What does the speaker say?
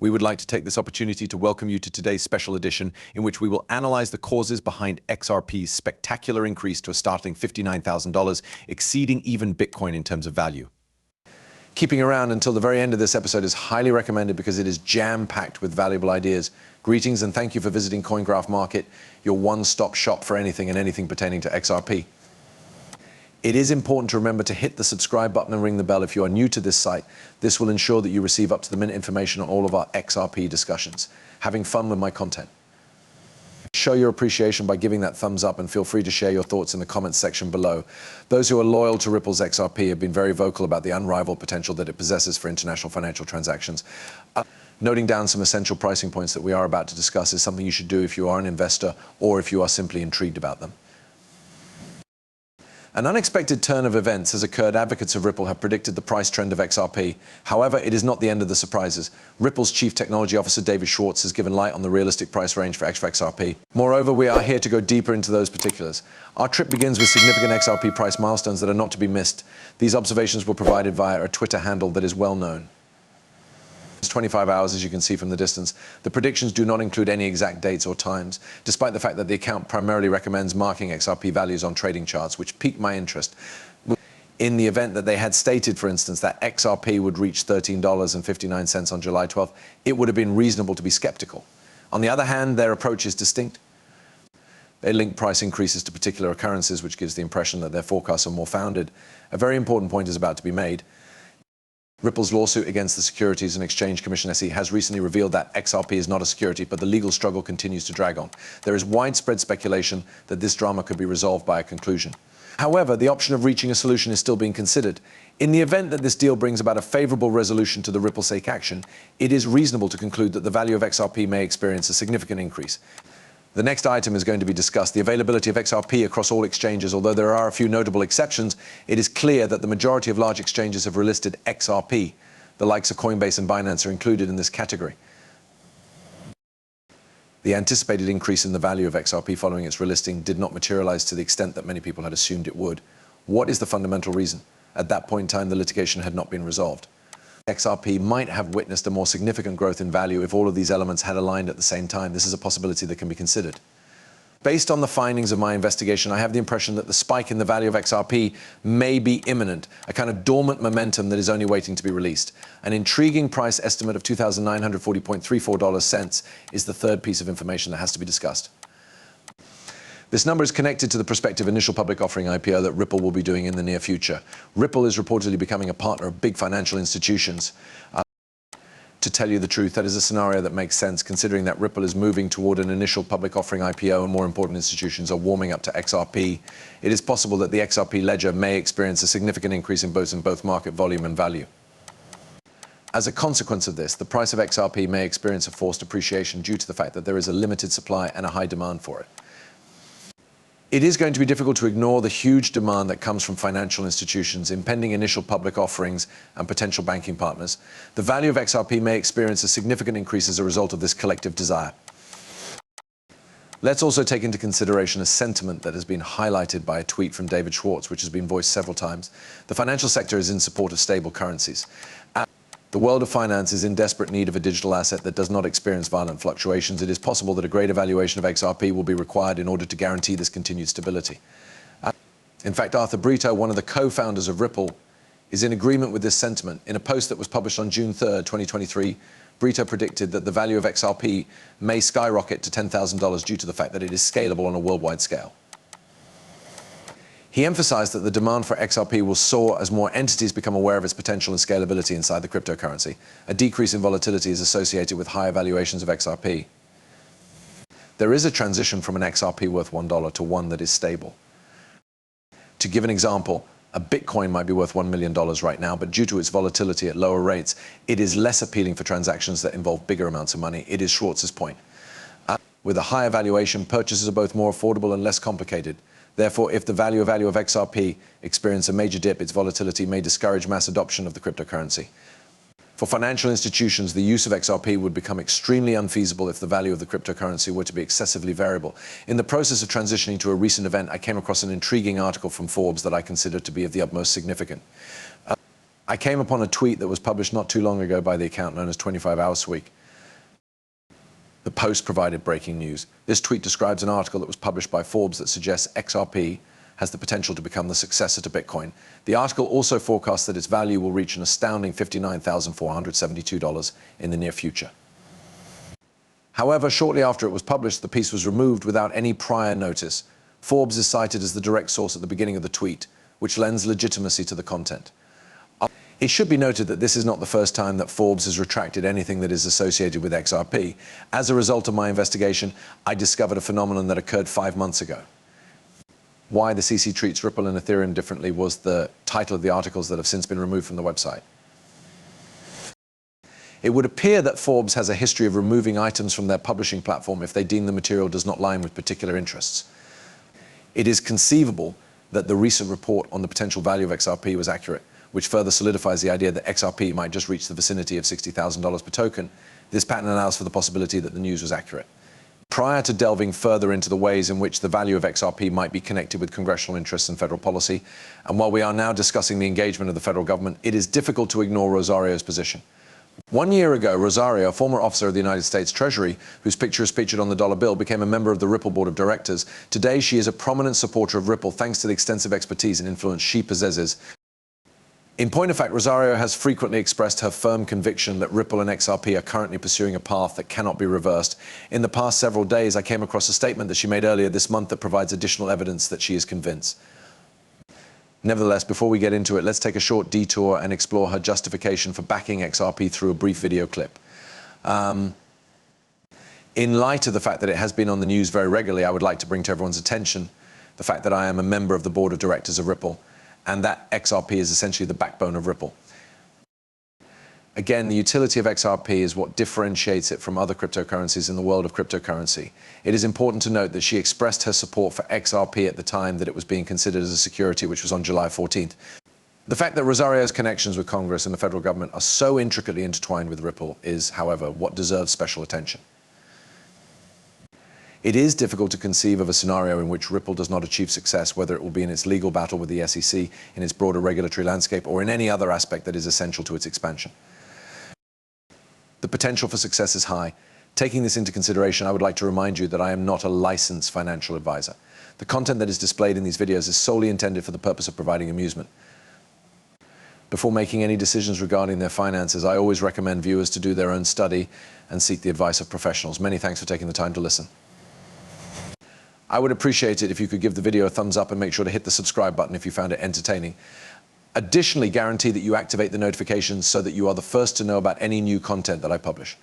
We would like to take this opportunity to welcome you to today's special edition, in which we will analyze the causes behind Xrp's spectacular increase to a startling $59,000, exceeding even Bitcoin in terms of value. Keeping around until the very end of this episode is highly recommended because it is jam-packed with valuable ideas. Greetings and thank you for visiting CoinGraph Market, your one-stop shop for anything and anything pertaining to XRP. It is important to remember to hit the subscribe button and ring the bell if you are new to this site. This will ensure that you receive up-to-the-minute information on all of our XRP discussions. Having fun with my content. Show your appreciation by giving that thumbs up and feel free to share your thoughts in the comments section below. Those who are loyal to Ripple's XRP have been very vocal about the unrivaled potential that it possesses for international financial transactions. Noting down some essential pricing points that we are about to discuss is something you should do if you are an investor or if you are simply intrigued about them. An unexpected turn of events has occurred. Advocates of Ripple have predicted the price trend of XRP. However, it is not the end of the surprises. Ripple's Chief Technology Officer, David Schwartz, has given light on the realistic price range for XRP. Moreover, we are here to go deeper into those particulars. Our trip begins with significant XRP price milestones that are not to be missed. These observations were provided via a Twitter handle that is well known. It's 25 hours, as you can see from the distance. The predictions do not include any exact dates or times, despite the fact that the account primarily recommends marking XRP values on trading charts, which piqued my interest. In the event that they had stated, for instance, that XRP would reach $13.59 on July 12th, it would have been reasonable to be skeptical. On the other hand, their approach is distinct. They link price increases to particular occurrences, which gives the impression that their forecasts are more founded. A very important point is about to be made. Ripple's lawsuit against the Securities and Exchange Commission (SEC) has recently revealed that XRP is not a security, but the legal struggle continues to drag on. There is widespread speculation that this drama could be resolved by a conclusion. However, the option of reaching a solution is still being considered. In the event that this deal brings about a favorable resolution to the Ripple-SEC action, it is reasonable to conclude that the value of XRP may experience a significant increase. The next item is going to be discussed, the availability of XRP across all exchanges. Although there are a few notable exceptions, it is clear that the majority of large exchanges have relisted XRP. The likes of Coinbase and Binance are included in this category. The anticipated increase in the value of XRP following its relisting did not materialize to the extent that many people had assumed it would. What is the fundamental reason? At that point in time, the litigation had not been resolved. XRP might have witnessed a more significant growth in value if all of these elements had aligned at the same time. This is a possibility that can be considered. Based on the findings of my investigation, I have the impression that the spike in the value of XRP may be imminent, a kind of dormant momentum that is only waiting to be released. An intriguing price estimate of $2,940.34 is the third piece of information that has to be discussed. This number is connected to the prospective initial public offering IPO that Ripple will be doing in the near future. Ripple is reportedly becoming a partner of big financial institutions. To tell you the truth, that is a scenario that makes sense, considering that Ripple is moving toward an initial public offering IPO and more important institutions are warming up to XRP. It is possible that the XRP ledger may experience a significant increase in both market volume and value. As a consequence of this, the price of XRP may experience a forced appreciation due to the fact that there is a limited supply and a high demand for it. It is going to be difficult to ignore the huge demand that comes from financial institutions, impending initial public offerings, and potential banking partners. The value of XRP may experience a significant increase as a result of this collective desire. Let's also take into consideration a sentiment that has been highlighted by a tweet from David Schwartz, which has been voiced several times. The financial sector is in support of stable currencies. The world of finance is in desperate need of a digital asset that does not experience violent fluctuations. It is possible that a greater valuation of XRP will be required in order to guarantee this continued stability. In fact, Arthur Brito, one of the co-founders of Ripple, is in agreement with this sentiment. In a post that was published on June 3rd, 2023, Brito predicted that the value of XRP may skyrocket to $10,000 due to the fact that it is scalable on a worldwide scale. He emphasized that the demand for XRP will soar as more entities become aware of its potential and scalability inside the cryptocurrency. A decrease in volatility is associated with higher valuations of XRP. There is a transition from an XRP worth $1 to one that is stable. To give an example, a Bitcoin might be worth $1 million right now, but due to its volatility at lower rates, it is less appealing for transactions that involve bigger amounts of money. It is Schwartz's point. With a higher valuation, purchases are both more affordable and less complicated. Therefore, if the value of XRP experiences a major dip, its volatility may discourage mass adoption of the cryptocurrency. For financial institutions, the use of XRP would become extremely unfeasible if the value of the cryptocurrency were to be excessively variable. In the process of transitioning to a recent event, I came across an intriguing article from Forbes that I consider to be of the utmost significance. I came upon a tweet that was published not too long ago by the account known as 25 Hours Week. The Post provided breaking news. This tweet describes an article that was published by Forbes that suggests XRP has the potential to become the successor to Bitcoin. The article also forecasts that its value will reach an astounding $59,472 in the near future. However, shortly after it was published, the piece was removed without any prior notice. Forbes is cited as the direct source at the beginning of the tweet, which lends legitimacy to the content. It should be noted that this is not the first time that Forbes has retracted anything that is associated with XRP. As a result of my investigation, I discovered a phenomenon that occurred 5 months ago. Why the CC treats Ripple and Ethereum differently was the title of the articles that have since been removed from the website. It would appear that Forbes has a history of removing items from their publishing platform if they deem the material does not line with particular interests. It is conceivable that the recent report on the potential value of XRP was accurate, which further solidifies the idea that XRP might just reach the vicinity of $60,000 per token. This pattern allows for the possibility that the news was accurate. Prior to delving further into the ways in which the value of XRP might be connected with congressional interests and federal policy, and while we are now discussing the engagement of the federal government, it is difficult to ignore Rosario's position. 1 year ago, Rosario, a former officer of the United States Treasury, whose picture is featured on the dollar bill, became a member of the Ripple board of directors. Today, she is a prominent supporter of Ripple thanks to the extensive expertise and influence she possesses. In point of fact, Rosario has frequently expressed her firm conviction that Ripple and XRP are currently pursuing a path that cannot be reversed. In the past several days, I came across a statement that she made earlier this month that provides additional evidence that she is convinced. Nevertheless, before we get into it, let's take a short detour and explore her justification for backing XRP through a brief video clip. In light of the fact that it has been on the news very regularly, I would like to bring to everyone's attention the fact that I am a member of the board of directors of Ripple, and that XRP is essentially the backbone of Ripple. Again, the utility of XRP is what differentiates it from other cryptocurrencies in the world of cryptocurrency. It is important to note that she expressed her support for XRP at the time that it was being considered as a security, which was on July 14th. The fact that Rosario's connections with Congress and the federal government are so intricately intertwined with Ripple is, however, what deserves special attention. It is difficult to conceive of a scenario in which Ripple does not achieve success, whether it will be in its legal battle with the SEC, in its broader regulatory landscape, or in any other aspect that is essential to its expansion. The potential for success is high. Taking this into consideration, I would like to remind you that I am not a licensed financial advisor. The content that is displayed in these videos is solely intended for the purpose of providing amusement. Before making any decisions regarding their finances, I always recommend viewers to do their own study and seek the advice of professionals. Many thanks for taking the time to listen. I would appreciate it if you could give the video a thumbs up and make sure to hit the subscribe button if you found it entertaining. Additionally, guarantee that you activate the notifications so that you are the first to know about any new content that I publish.